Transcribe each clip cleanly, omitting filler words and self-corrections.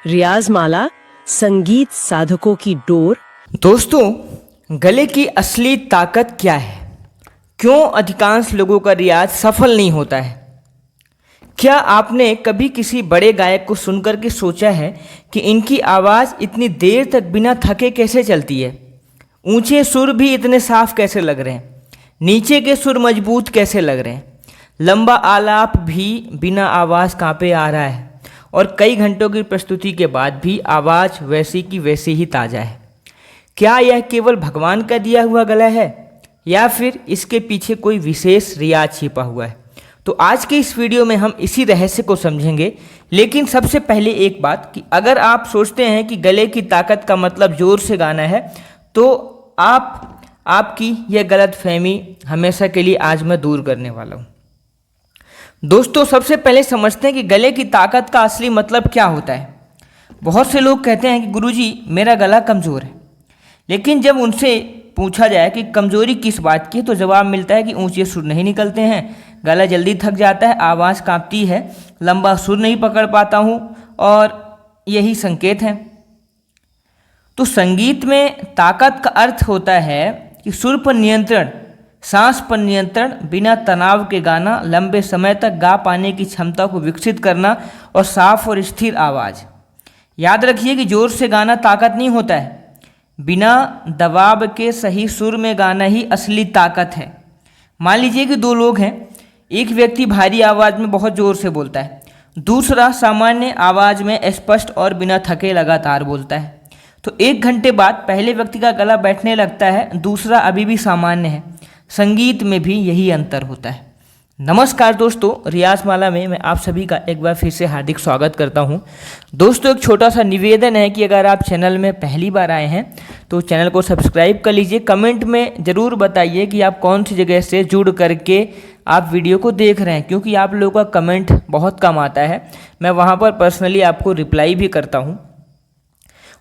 रियाज माला, संगीत साधकों की डोर। दोस्तों, गले की असली ताकत क्या है? क्यों अधिकांश लोगों का रियाज सफल नहीं होता है? क्या आपने कभी किसी बड़े गायक को सुनकर के सोचा है कि इनकी आवाज़ इतनी देर तक बिना थके कैसे चलती है? ऊंचे सुर भी इतने साफ कैसे लग रहे हैं? नीचे के सुर मजबूत कैसे लग रहे हैं? लंबा आलाप भी बिना आवाज़ कांपे आ रहा है और कई घंटों की प्रस्तुति के बाद भी आवाज़ वैसी की वैसी ही ताज़ा है। क्या यह केवल भगवान का दिया हुआ गला है या फिर इसके पीछे कोई विशेष रियाज छिपा हुआ है? तो आज के इस वीडियो में हम इसी रहस्य को समझेंगे। लेकिन सबसे पहले एक बात कि अगर आप सोचते हैं कि गले की ताकत का मतलब जोर से गाना है तो आपकी यह गलतफहमी हमेशा के लिए आज मैं दूर करने वाला हूँ। दोस्तों, सबसे पहले समझते हैं कि गले की ताकत का असली मतलब क्या होता है। बहुत से लोग कहते हैं कि गुरुजी मेरा गला कमज़ोर है, लेकिन जब उनसे पूछा जाए कि कमज़ोरी किस बात की है तो जवाब मिलता है कि ऊंचे सुर नहीं निकलते हैं, गला जल्दी थक जाता है, आवाज़ कांपती है, लंबा सुर नहीं पकड़ पाता हूँ और यही संकेत हैं। तो संगीत में ताकत का अर्थ होता है कि सुर पर नियंत्रण, सांस पर नियंत्रण, बिना तनाव के गाना, लंबे समय तक गा पाने की क्षमता को विकसित करना और साफ और स्थिर आवाज़। याद रखिए कि जोर से गाना ताकत नहीं होता है, बिना दबाव के सही सुर में गाना ही असली ताकत है। मान लीजिए कि दो लोग हैं, एक व्यक्ति भारी आवाज़ में बहुत ज़ोर से बोलता है, दूसरा सामान्य आवाज़ में स्पष्ट और बिना थके लगातार बोलता है। तो 1 घंटे बाद पहले व्यक्ति का गला बैठने लगता है, दूसरा अभी भी सामान्य है। संगीत में भी यही अंतर होता है। नमस्कार दोस्तों, रियाज माला में मैं आप सभी का एक बार फिर से हार्दिक स्वागत करता हूं। दोस्तों, एक छोटा सा निवेदन है कि अगर आप चैनल में पहली बार आए हैं तो चैनल को सब्सक्राइब कर लीजिए। कमेंट में ज़रूर बताइए कि आप कौन सी जगह से जुड़ करके आप वीडियो को देख रहे हैं, क्योंकि आप लोगों का कमेंट बहुत कम आता है। मैं वहाँ पर पर्सनली आपको रिप्लाई भी करता हूँ।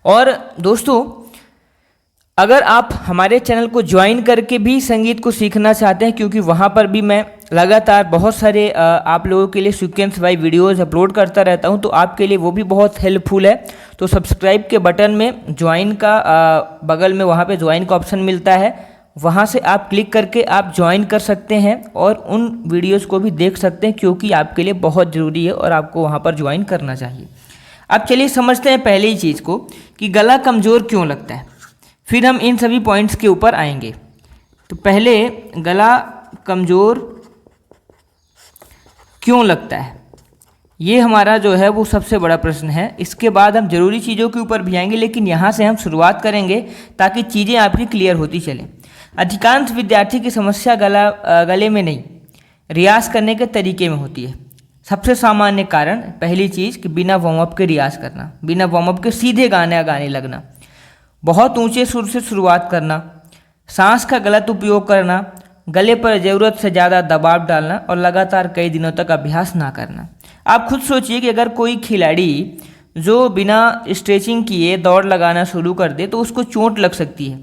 और दोस्तों, अगर आप हमारे चैनल को ज्वाइन करके भी संगीत को सीखना चाहते हैं, क्योंकि वहाँ पर भी मैं लगातार बहुत सारे आप लोगों के लिए सीक्वेंस वाइज वीडियोस अपलोड करता रहता हूँ, तो आपके लिए वो भी बहुत हेल्पफुल है। तो सब्सक्राइब के बटन में ज्वाइन का बगल में वहाँ पे ज्वाइन का ऑप्शन मिलता है, वहाँ से आप क्लिक करके आप ज्वाइन कर सकते हैं और उन वीडियोज़ को भी देख सकते हैं, क्योंकि आपके लिए बहुत ज़रूरी है और आपको वहाँ पर ज्वाइन करना चाहिए। अब चलिए समझते हैं पहले ही चीज़ को कि गला कमज़ोर क्यों लगता है, फिर हम इन सभी पॉइंट्स के ऊपर आएंगे। तो पहले गला कमज़ोर क्यों लगता है, ये हमारा जो है वो सबसे बड़ा प्रश्न है। इसके बाद हम ज़रूरी चीज़ों के ऊपर भी आएंगे, लेकिन यहाँ से हम शुरुआत करेंगे ताकि चीज़ें आपकी क्लियर होती चलें। अधिकांश विद्यार्थी की समस्या गले में नहीं, रियाज करने के तरीके में होती है। सबसे सामान्य कारण, पहली चीज़ कि बिना वार्म अप के रियाज करना, बिना वार्म अप के सीधे गाने लगना, बहुत ऊंचे सुर से शुरुआत करना, सांस का गलत उपयोग करना, गले पर ज़रूरत से ज़्यादा दबाव डालना और लगातार कई दिनों तक अभ्यास ना करना। आप खुद सोचिए कि अगर कोई खिलाड़ी जो बिना स्ट्रेचिंग किए दौड़ लगाना शुरू कर दे तो उसको चोट लग सकती है।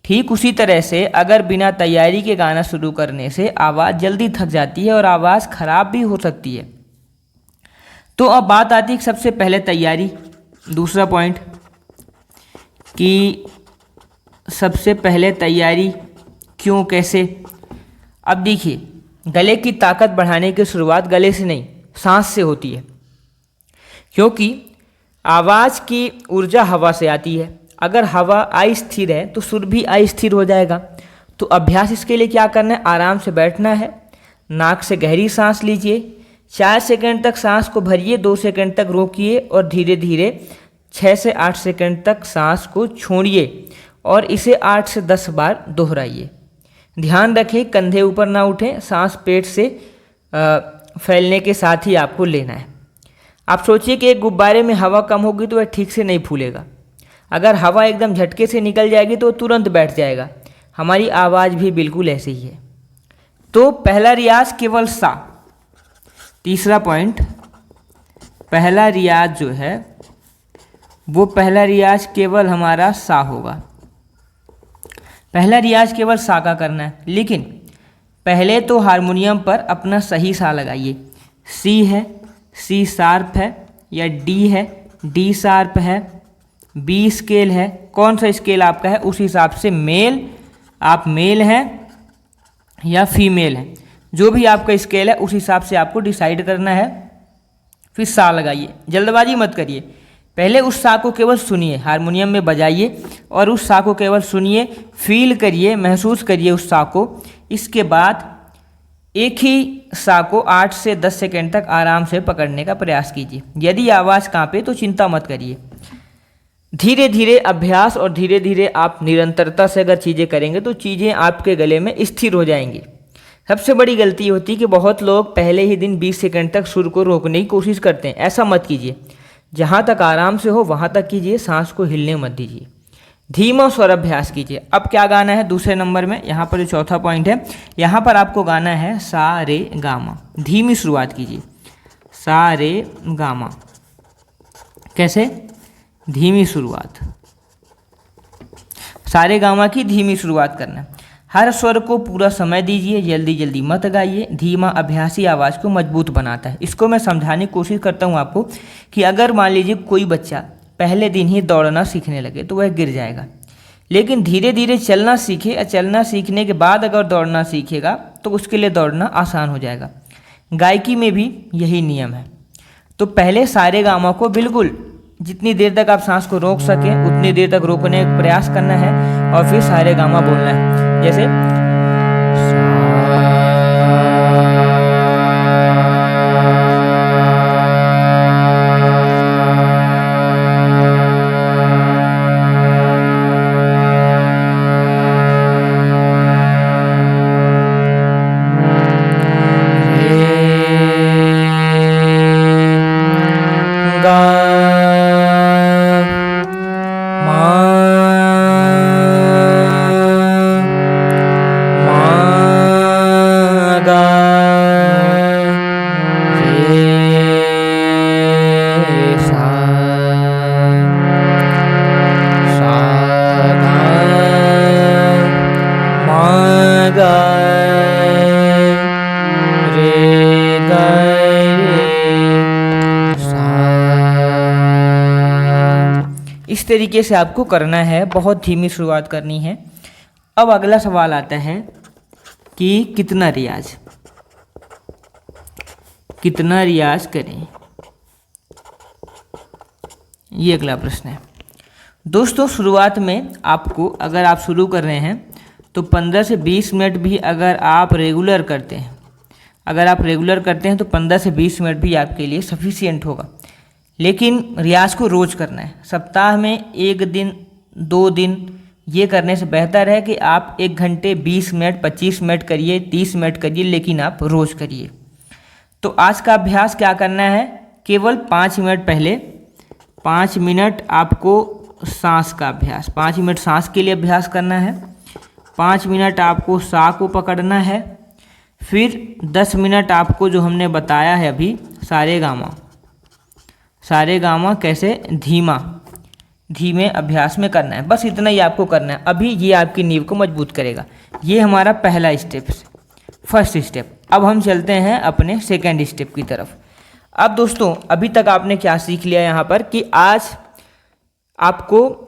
ठीक उसी तरह से अगर बिना तैयारी के गाना शुरू करने से आवाज़ जल्दी थक जाती है और आवाज़ खराब भी हो सकती है। तो अब बात आती है सबसे पहले तैयारी। दूसरा पॉइंट कि सबसे पहले तैयारी क्यों, कैसे? अब देखिए, गले की ताकत बढ़ाने की शुरुआत गले से नहीं, सांस से होती है, क्योंकि आवाज़ की ऊर्जा हवा से आती है। अगर हवा अस्थिर है तो सुर भी अस्थिर हो जाएगा। तो अभ्यास इसके लिए क्या करना है, आराम से बैठना है, नाक से गहरी सांस लीजिए, 4 सेकंड तक सांस को भरिए, 2 सेकंड तक रोकिए और धीरे धीरे 6 से 8 सेकंड तक सांस को छोड़िए और इसे 8 से 10 बार दोहराइए। ध्यान रखें कंधे ऊपर ना उठें, सांस पेट से फैलने के साथ ही आपको लेना है। आप सोचिए कि एक गुब्बारे में हवा कम होगी तो वह ठीक से नहीं फूलेगा। अगर हवा एकदम झटके से निकल जाएगी तो तुरंत बैठ जाएगा। हमारी आवाज़ भी बिल्कुल ऐसे ही है। तो पहला रियाज केवल सा। तीसरा पॉइंट, पहला रियाज जो है वो पहला रियाज केवल हमारा सा होगा। पहला रियाज केवल सा का करना है, लेकिन पहले तो हारमोनियम पर अपना सही सा लगाइए। सी है, सी शार्प है या डी है डी शार्प है, बी स्केल है, कौन सा स्केल आपका है उस हिसाब से मेल, आप मेल हैं या फीमेल हैं, जो भी आपका स्केल है उस हिसाब से आपको डिसाइड करना है। फिर सा लगाइए, जल्दबाजी मत करिए, पहले उस सा को केवल सुनिए, हारमोनियम में बजाइए और उस सा को केवल सुनिए, फील करिए, महसूस करिए उस सा को। इसके बाद एक ही सा को 8 से 10 सेकंड तक आराम से पकड़ने का प्रयास कीजिए। यदि आवाज़ कांपे तो चिंता मत करिए, धीरे धीरे अभ्यास और धीरे धीरे आप निरंतरता से अगर चीज़ें करेंगे तो चीज़ें आपके गले में स्थिर हो जाएंगी। सबसे बड़ी गलती होती है कि बहुत लोग पहले ही दिन 20 सेकंड तक सुर को रोकने की कोशिश करते हैं। ऐसा मत कीजिए, जहाँ तक आराम से हो वहाँ तक कीजिए, सांस को हिलने मत दीजिए, धीमा स्वर अभ्यास कीजिए। अब क्या गाना है दूसरे नंबर में, यहाँ पर जो चौथा पॉइंट है, यहाँ पर आपको गाना है सा रे गामा। धीमी शुरुआत कीजिए, सा रे गामा। कैसे? धीमी शुरुआत, सारे गामा की धीमी शुरुआत करना। हर स्वर को पूरा समय दीजिए, जल्दी जल्दी मत गाइए। धीमा अभ्यासी आवाज़ को मजबूत बनाता है। इसको मैं समझाने की कोशिश करता हूँ आपको कि अगर मान लीजिए कोई बच्चा पहले दिन ही दौड़ना सीखने लगे तो वह गिर जाएगा, लेकिन धीरे धीरे चलना सीखे और चलना सीखने के बाद अगर दौड़ना सीखेगा तो उसके लिए दौड़ना आसान हो जाएगा। गायकी में भी यही नियम है। तो पहले सारे गामा को बिल्कुल जितनी देर तक आप सांस को रोक सकें उतनी देर तक रोकने का प्रयास करना है और फिर सारे गामा बोलना है। जैसे इस तरीके से आपको करना है, बहुत धीमी शुरुआत करनी है। अब अगला सवाल आता है कि कितना रियाज करें, ये अगला प्रश्न है। दोस्तों शुरुआत में आपको, अगर आप शुरू कर रहे हैं तो 15 से 20 मिनट भी अगर आप रेगुलर करते हैं, तो 15 से 20 मिनट भी आपके लिए सफिशिएंट होगा। लेकिन रियाज को रोज़ करना है, सप्ताह में 1 दिन 2 दिन ये करने से बेहतर है कि आप 1 घंटे 20 मिनट 25 मिनट करिए, 30 मिनट करिए, लेकिन आप रोज़ करिए। तो आज का अभ्यास क्या करना है, केवल 5 मिनट पहले 5 मिनट आपको सांस का अभ्यास, 5 मिनट सांस के लिए अभ्यास करना है। 5 मिनट आपको सा को पकड़ना है। फिर 10 मिनट आपको जो हमने बताया है अभी सारे गामा कैसे धीमे अभ्यास में करना है। बस इतना ही आपको करना है। अभी ये आपकी नींव को मजबूत करेगा। ये हमारा पहला स्टेप, फर्स्ट स्टेप। अब हम चलते हैं अपने सेकंड स्टेप की तरफ। अब दोस्तों अभी तक आपने क्या सीख लिया यहाँ पर कि आज आपको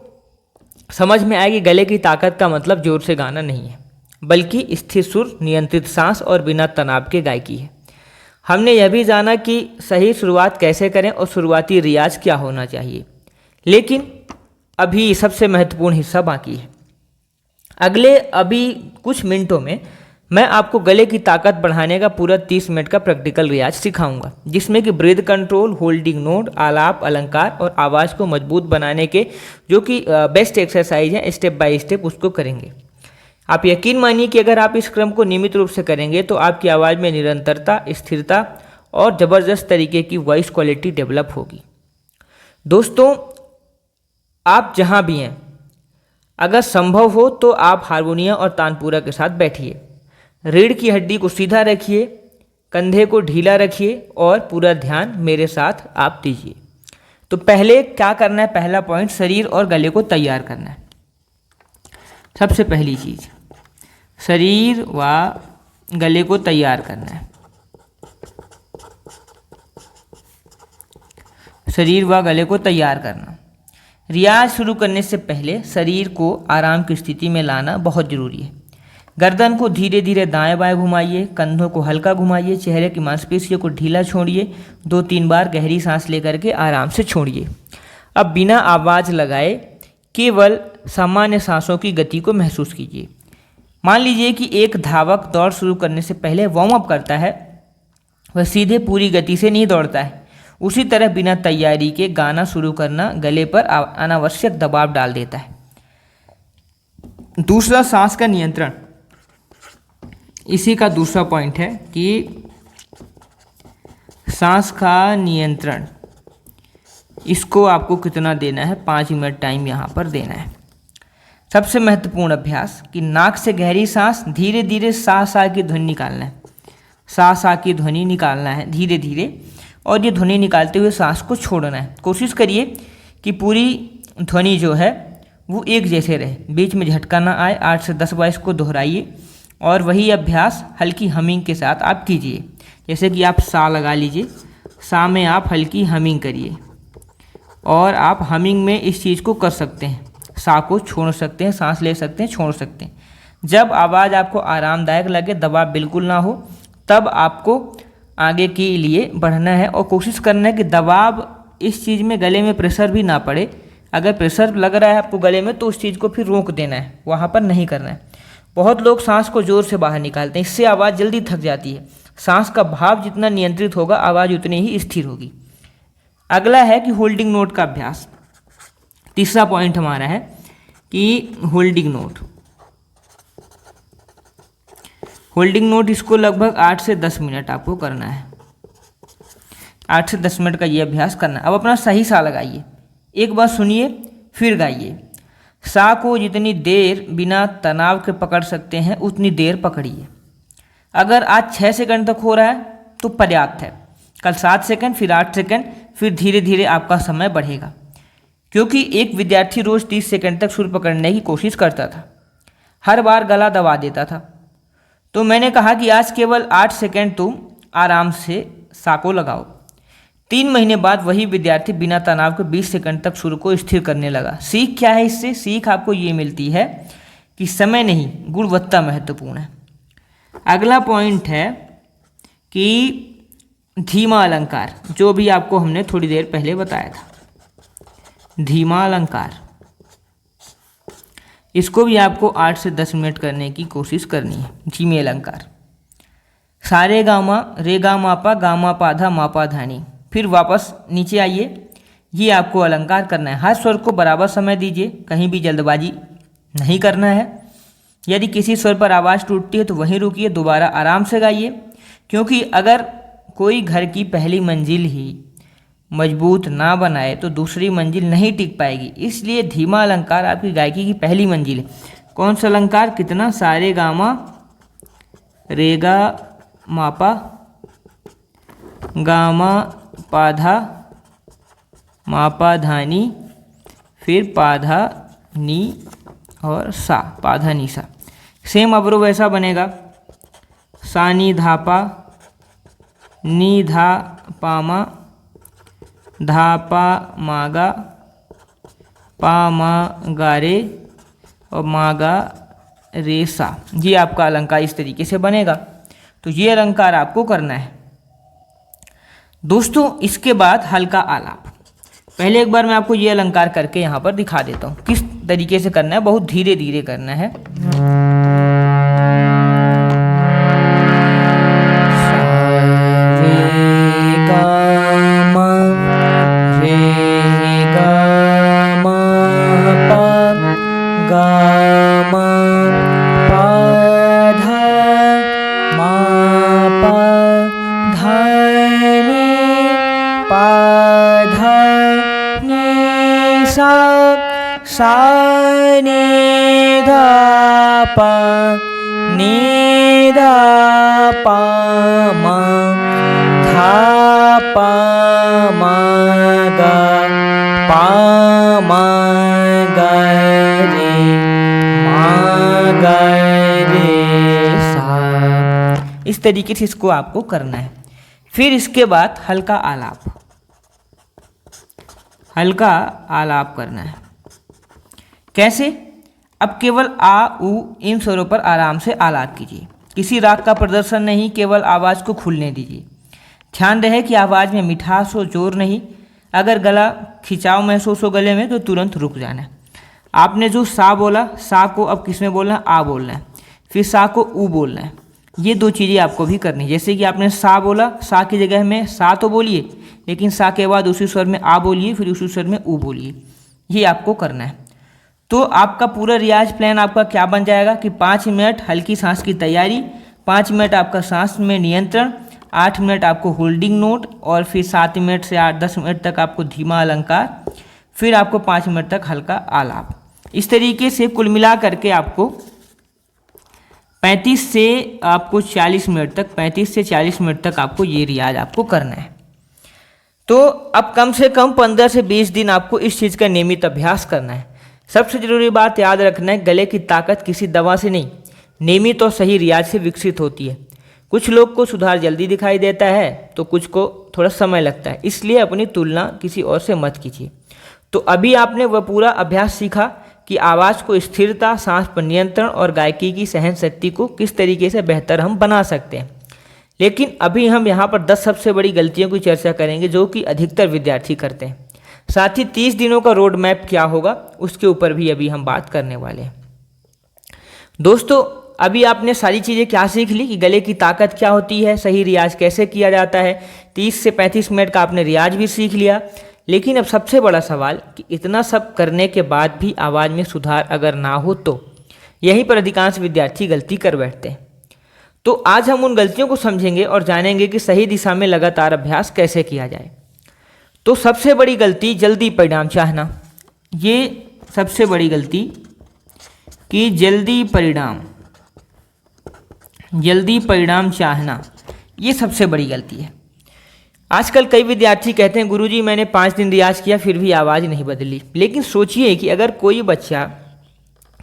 समझ में आया कि गले की ताकत का मतलब जोर से गाना नहीं है, बल्कि स्थिर सुर, नियंत्रित सांस और बिना तनाव के गायकी है। हमने यह भी जाना कि सही शुरुआत कैसे करें और शुरुआती रियाज क्या होना चाहिए। लेकिन अभी सबसे महत्वपूर्ण हिस्सा बाकी है। अभी कुछ मिनटों में मैं आपको गले की ताकत बढ़ाने का पूरा 30 मिनट का प्रैक्टिकल रियाज सिखाऊंगा, जिसमें कि ब्रीथ कंट्रोल, होल्डिंग नोट, आलाप, अलंकार और आवाज़ को मजबूत बनाने के जो कि बेस्ट एक्सरसाइज है, स्टेप बाय स्टेप उसको करेंगे। आप यकीन मानिए कि अगर आप इस क्रम को नियमित रूप से करेंगे तो आपकी आवाज़ में निरंतरता, स्थिरता और ज़बरदस्त तरीके की वॉइस क्वालिटी डेवलप होगी। दोस्तों आप जहाँ भी हैं, अगर संभव हो तो आप हारमोनियम और तानपूरा के साथ बैठिए, रीढ़ की हड्डी को सीधा रखिए, कंधे को ढीला रखिए और पूरा ध्यान मेरे साथ आप दीजिए। तो पहले क्या करना है, पहला पॉइंट, शरीर और गले को तैयार करना है। सबसे पहली चीज़, शरीर व गले को तैयार करना है। शरीर व गले को तैयार करना। रियाज शुरू करने से पहले शरीर को आराम की स्थिति में लाना बहुत ज़रूरी है। गर्दन को धीरे धीरे दाएं बाएं घुमाइए, कंधों को हल्का घुमाइए, चेहरे की मांसपेशियों को ढीला छोड़िए, 2-3 बार गहरी सांस लेकर के आराम से छोड़िए। अब बिना आवाज़ लगाए केवल सामान्य सांसों की गति को महसूस कीजिए। मान लीजिए कि एक धावक दौड़ शुरू करने से पहले वार्म अप करता है, वह सीधे पूरी गति से नहीं दौड़ता है। उसी तरह बिना तैयारी के गाना शुरू करना गले पर अनावश्यक दबाव डाल देता है। दूसरा, सांस का नियंत्रण। इसी का दूसरा पॉइंट है कि सांस का नियंत्रण, इसको आपको कितना देना है, 5 मिनट टाइम यहाँ पर देना है। सबसे महत्वपूर्ण अभ्यास कि नाक से गहरी सांस, धीरे धीरे सा सा की ध्वनि निकालना है। सा सा की ध्वनि निकालना है धीरे धीरे, और ये ध्वनि निकालते हुए सांस को छोड़ना है। कोशिश करिए कि पूरी ध्वनि जो है वो एक जैसे रहे, बीच में झटका ना आए। 8 से 10 बार इसको दोहराइए और वही अभ्यास हल्की हमिंग के साथ आप कीजिए। जैसे कि आप सा लगा लीजिए, सा में आप हल्की हमिंग करिए, और आप हमिंग में इस चीज़ को कर सकते हैं। सा को छोड़ सकते हैं, सांस ले सकते हैं, छोड़ सकते हैं। जब आवाज़ आपको आरामदायक लगे, दबाव बिल्कुल ना हो, तब आपको आगे के लिए बढ़ना है और कोशिश करना है कि दबाव इस चीज़ में गले में प्रेशर भी ना पड़े। अगर प्रेशर लग रहा है आपको गले में तो उस चीज़ को फिर रोक देना है, वहाँ पर नहीं करना है। बहुत लोग सांस को ज़ोर से बाहर निकालते हैं, इससे आवाज़ जल्दी थक जाती है। सांस का भाव जितना नियंत्रित होगा, आवाज़ उतनी ही स्थिर होगी। अगला है कि होल्डिंग नोट का अभ्यास। तीसरा पॉइंट हमारा है कि होल्डिंग नोट। होल्डिंग नोट, इसको लगभग 8 से 10 मिनट आपको करना है। 8 से 10 मिनट का ये अभ्यास करना है। अब अपना सही सा लगाइए, एक बार सुनिए फिर गाइए। सा को जितनी देर बिना तनाव के पकड़ सकते हैं उतनी देर पकड़िए। अगर आज 6 सेकंड तक हो रहा है तो पर्याप्त है, कल 7 सेकंड, फिर 8 सेकंड, फिर धीरे धीरे आपका समय बढ़ेगा। क्योंकि एक विद्यार्थी रोज़ 30 सेकंड तक सुर पकड़ने की कोशिश करता था, हर बार गला दबा देता था। तो मैंने कहा कि आज केवल 8 सेकंड तुम आराम से सा को लगाओ। 3 महीने बाद वही विद्यार्थी बिना तनाव के 20 सेकंड तक सुर को स्थिर करने लगा। सीख क्या है इससे? सीख आपको ये मिलती है कि समय नहीं, गुणवत्ता महत्वपूर्ण है। अगला पॉइंट है कि धीमा अलंकार, जो भी आपको हमने थोड़ी देर पहले बताया था। धीमा अलंकार, इसको भी आपको 8 से 10 मिनट करने की कोशिश करनी है। धीमे अलंकार, सारे गामा रे गा मापा गामा पाधा मापा धानी, फिर वापस नीचे आइए। ये आपको अलंकार करना है। हर स्वर को बराबर समय दीजिए, कहीं भी जल्दबाजी नहीं करना है। यदि किसी स्वर पर आवाज़ टूटती है तो वहीं रुकिए, दोबारा आराम से गाइए। क्योंकि अगर कोई घर की पहली मंजिल ही मजबूत ना बनाए तो दूसरी मंजिल नहीं टिक पाएगी। इसलिए धीमा अलंकार आपकी गायकी की पहली मंजिल है। कौन सा अलंकार? कितना? सारे गामा रेगा मापा गामा पाधा मापा धानी, फिर पाधा नी और सा, पाधा नी सा। सेम अवरो वैसा बनेगा। सा नी धापा, नी धा पामा, धापा मागा, पा मा गा रे और मागा रे सा। ये आपका अलंकार इस तरीके से बनेगा। तो ये अलंकार आपको करना है दोस्तों। इसके बाद हल्का आलाप। पहले एक बार मैं आपको ये अलंकार करके यहाँ पर दिखा देता हूँ किस तरीके से करना है। बहुत धीरे धीरे करना है। सा नी धा पा नी धा पा मा धा पा मा गा पा मा गा रे मा गा रे सा। इस तरीके से इसको आपको करना है। फिर इसके बाद हल्का आलाप। हल्का आलाप करना है। कैसे? अब केवल आ उ इन स्वरों पर आराम से आलाप कीजिए। किसी राग का प्रदर्शन नहीं, केवल आवाज़ को खुलने दीजिए। ध्यान रहे कि आवाज़ में मिठास हो, जोर नहीं। अगर गला खिंचाव महसूस हो गले में तो तुरंत रुक जाना है। आपने जो सा बोला, सा को अब किस में बोलना है? आ बोलना है। फिर सा को ऊ बोलना है। ये दो चीज़ें आपको भी करनी है। जैसे कि आपने सा बोला, सा की जगह में सा तो बोलिए, लेकिन सा के बाद उसी स्वर में आ बोलिए, फिर उसी स्वर में ऊ बोलिए। ये आपको करना है। तो आपका पूरा रियाज प्लान आपका क्या बन जाएगा कि 5 मिनट हल्की सांस की तैयारी, 5 मिनट आपका सांस में नियंत्रण, 8 मिनट आपको होल्डिंग नोट, और फिर 7 मिनट से 8-10 मिनट तक आपको धीमा अलंकार, फिर आपको 5 मिनट तक हल्का आलाप। इस तरीके से कुल मिला करके आपको 35 से 40 मिनट तक, 35 से 40 मिनट तक आपको ये रियाज आपको करना है। तो अब कम से कम 15 से 20 दिन आपको इस चीज़ का नियमित अभ्यास करना है। सबसे जरूरी बात याद रखना है, गले की ताकत किसी दवा से नहीं, नियमित और सही रियाज से विकसित होती है। कुछ लोग को सुधार जल्दी दिखाई देता है तो कुछ को थोड़ा समय लगता है, इसलिए अपनी तुलना किसी और से मत कीजिए। तो अभी आपने वह पूरा अभ्यास सीखा कि आवाज़ को स्थिरता, सांस पर नियंत्रण और गायकी की सहन शक्ति को किस तरीके से बेहतर हम बना सकते हैं। लेकिन अभी हम यहाँ पर 10 सबसे बड़ी गलतियों की चर्चा करेंगे जो कि अधिकतर विद्यार्थी करते हैं। साथ ही 30 दिनों का रोड मैप क्या होगा उसके ऊपर भी अभी हम बात करने वाले हैं। दोस्तों, अभी आपने सारी चीज़ें क्या सीख ली कि गले की ताकत क्या होती है, सही रियाज कैसे किया जाता है, 30 से 35 मिनट का आपने रियाज भी सीख लिया। लेकिन अब सबसे बड़ा सवाल कि इतना सब करने के बाद भी आवाज़ में सुधार अगर ना हो तो यहीं पर अधिकांश विद्यार्थी गलती कर बैठते हैं। तो आज हम उन गलतियों को समझेंगे और जानेंगे कि सही दिशा में लगातार अभ्यास कैसे किया जाए। तो सबसे बड़ी गलती, जल्दी परिणाम चाहना। ये सबसे बड़ी गलती कि जल्दी परिणाम चाहना, ये सबसे बड़ी गलती है। आजकल कई विद्यार्थी कहते हैं गुरुजी मैंने 5 दिन रियाज किया फिर भी आवाज़ नहीं बदली। लेकिन सोचिए कि अगर कोई बच्चा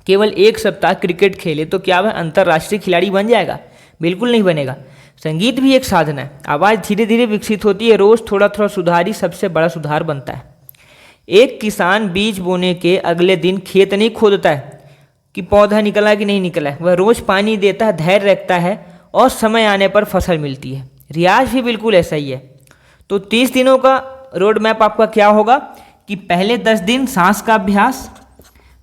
केवल 1 सप्ताह क्रिकेट खेले तो क्या वह अंतर्राष्ट्रीय खिलाड़ी बन जाएगा? बिल्कुल नहीं बनेगा। संगीत भी एक साधना है, आवाज़ धीरे धीरे विकसित होती है, रोज़ थोड़ा थोड़ा सुधार ही सबसे बड़ा सुधार बनता है। एक किसान बीज बोने के अगले दिन खेत नहीं खोदता है कि पौधा निकला कि नहीं निकला है, वह रोज़ पानी देता है, धैर्य रखता है और समय आने पर फसल मिलती है। रियाज भी बिल्कुल ऐसा ही है। तो 30 दिनों का रोड मैप आपका क्या होगा कि पहले 10 दिन सांस का अभ्यास।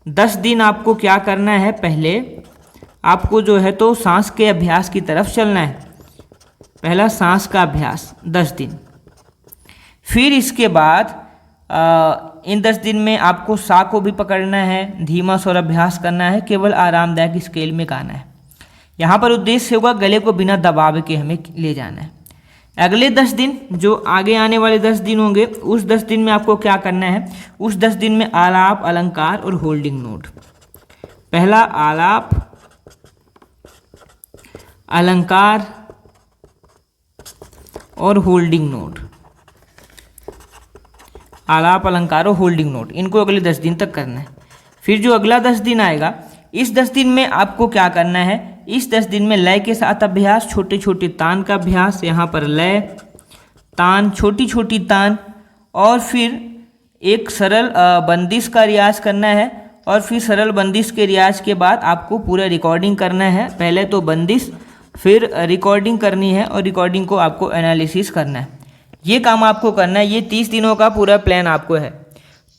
10 दिन आपको क्या करना है, पहले आपको जो है तो सांस के अभ्यास की तरफ चलना है। पहला सांस का अभ्यास 10 दिन। फिर इसके बाद इन 10 दिन में आपको सा को भी पकड़ना है, धीमा स्वर अभ्यास करना है, केवल आरामदायक स्केल में गाना है। यहाँ पर उद्देश्य होगा गले को बिना दबाव के हमें ले जाना है। अगले 10 दिन, जो आगे आने वाले 10 दिन होंगे, उस 10 दिन में आपको क्या करना है, उस 10 दिन में आलाप, अलंकार और होल्डिंग नोट। पहला आलाप, अलंकार और होल्डिंग नोट। आलाप, अलंकार और होल्डिंग नोट, इनको अगले 10 दिन तक करना है। फिर जो अगला 10 दिन आएगा, इस 10 दिन में आपको क्या करना है, इस 10 दिन में लय के साथ अभ्यास, छोटे छोटे तान का अभ्यास। यहाँ पर लय, तान, छोटी छोटी तान, और फिर एक सरल बंदिश का रियाज करना है। और फिर सरल बंदिश के रियाज के बाद आपको पूरा रिकॉर्डिंग करना है। पहले तो बंदिश, फिर रिकॉर्डिंग करनी है और रिकॉर्डिंग को आपको एनालिसिस करना है। ये काम आपको करना है। ये 30 दिनों का पूरा प्लान आपको है।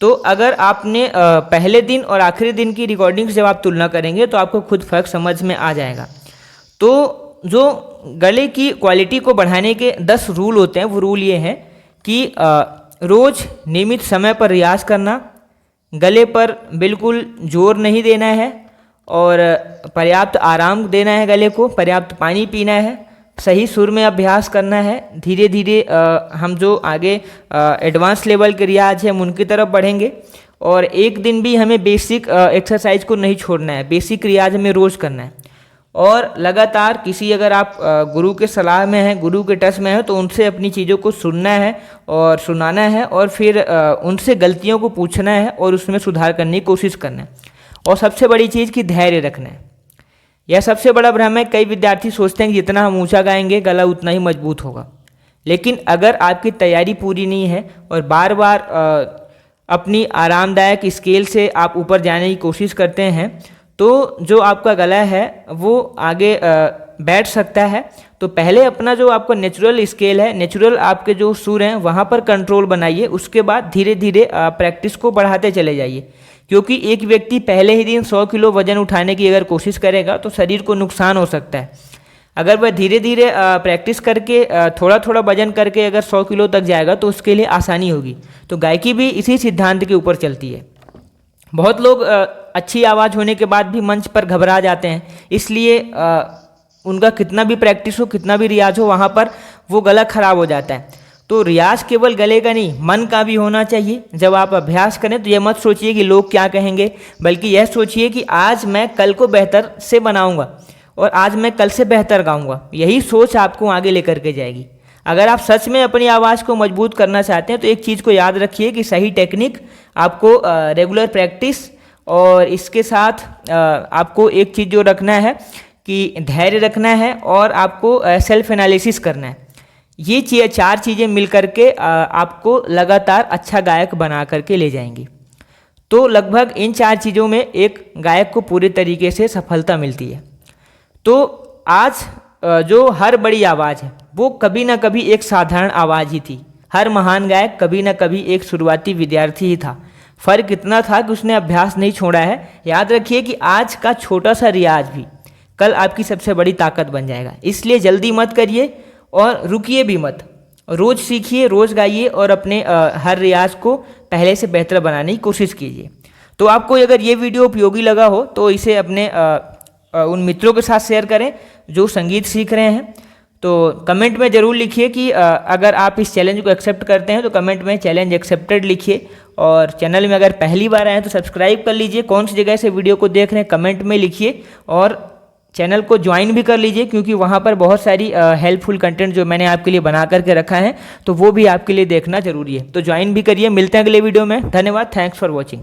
तो अगर आपने पहले दिन और आखिरी दिन की रिकॉर्डिंग से जब आप तुलना करेंगे तो आपको खुद फर्क समझ में आ जाएगा। तो जो गले की क्वालिटी को बढ़ाने के 10 रूल होते हैं, वो रूल ये हैं कि रोज़ नियमित समय पर रियाज करना, गले पर बिल्कुल जोर नहीं देना है और पर्याप्त आराम देना है गले को, पर्याप्त पानी पीना है, सही सुर में अभ्यास करना है। धीरे धीरे हम जो आगे एडवांस लेवल के रियाज है हम उनकी तरफ बढ़ेंगे। और एक दिन भी हमें बेसिक एक्सरसाइज को नहीं छोड़ना है, बेसिक रियाज हमें रोज़ करना है। और लगातार किसी, अगर आप गुरु के सलाह में हैं, गुरु के टच में है, तो उनसे अपनी चीज़ों को सुनना है और सुनाना है और फिर उनसे गलतियों को पूछना है और उसमें सुधार करने की कोशिश करना है। और सबसे बड़ी चीज़ कि धैर्य रखना है। यह सबसे बड़ा भ्रम है। कई विद्यार्थी सोचते हैं कि जितना हम ऊंचा गाएंगे गला उतना ही मजबूत होगा। लेकिन अगर आपकी तैयारी पूरी नहीं है और बार बार अपनी आरामदायक स्केल से आप ऊपर जाने की कोशिश करते हैं तो जो आपका गला है वो आगे बैठ सकता है। तो पहले अपना जो आपका नेचुरल स्केल है, नेचुरल आपके जो सुर हैं वहाँ पर कंट्रोल बनाइए, उसके बाद धीरे धीरे प्रैक्टिस को बढ़ाते चले जाइए। क्योंकि एक व्यक्ति पहले ही दिन 100 किलो वजन उठाने की अगर कोशिश करेगा तो शरीर को नुकसान हो सकता है। अगर वह धीरे धीरे प्रैक्टिस करके थोड़ा थोड़ा वजन करके अगर 100 किलो तक जाएगा तो उसके लिए आसानी होगी। तो गायकी भी इसी सिद्धांत के ऊपर चलती है। बहुत लोग अच्छी आवाज़ होने के बाद भी मंच पर घबरा जाते हैं, इसलिए उनका कितना भी प्रैक्टिस हो, कितना भी रियाज हो, वहाँ पर वो गला खराब हो जाता है। तो रियाज केवल गले का नहीं, मन का भी होना चाहिए। जब आप अभ्यास करें तो यह मत सोचिए कि लोग क्या कहेंगे, बल्कि यह सोचिए कि आज मैं कल को बेहतर से बनाऊंगा और आज मैं कल से बेहतर गाऊंगा। यही सोच आपको आगे लेकर के जाएगी। अगर आप सच में अपनी आवाज़ को मजबूत करना चाहते हैं तो एक चीज़ को याद रखिए कि सही टेक्निक, आपको रेगुलर प्रैक्टिस, और इसके साथ आपको एक चीज़ जो रखना है कि धैर्य रखना है और आपको सेल्फ एनालिसिस करना है। ये 4 चीज़ें मिल करके आपको लगातार अच्छा गायक बना करके ले जाएंगी। तो लगभग इन 4 चीज़ों में एक गायक को पूरे तरीके से सफलता मिलती है। तो आज जो हर बड़ी आवाज़ है वो कभी ना कभी एक साधारण आवाज़ ही थी। हर महान गायक कभी ना कभी एक शुरुआती विद्यार्थी ही था। फ़र्क इतना था कि उसने अभ्यास नहीं छोड़ा है। याद रखिए कि आज का छोटा सा रियाज भी कल आपकी सबसे बड़ी ताकत बन जाएगा। इसलिए जल्दी मत करिए और रुकिए भी मत। रोज़ सीखिए, रोज़ गाइए और अपने हर रियाज को पहले से बेहतर बनाने की कोशिश कीजिए। तो आपको अगर ये वीडियो उपयोगी लगा हो तो इसे अपने उन मित्रों के साथ शेयर करें जो संगीत सीख रहे हैं। तो कमेंट में ज़रूर लिखिए कि अगर आप इस चैलेंज को एक्सेप्ट करते हैं तो कमेंट में चैलेंज एक्सेप्टेड लिखिए। और चैनल में अगर पहली बार आए हैं तो सब्सक्राइब कर लीजिए। कौन सी जगह से वीडियो को देख रहे हैं कमेंट में लिखिए, और चैनल को ज्वाइन भी कर लीजिए क्योंकि वहाँ पर बहुत सारी हेल्पफुल कंटेंट जो मैंने आपके लिए बना करके रखा है तो वो भी आपके लिए देखना जरूरी है। तो ज्वाइन भी करिए। मिलते हैं अगले वीडियो में। धन्यवाद। Thanks for watching.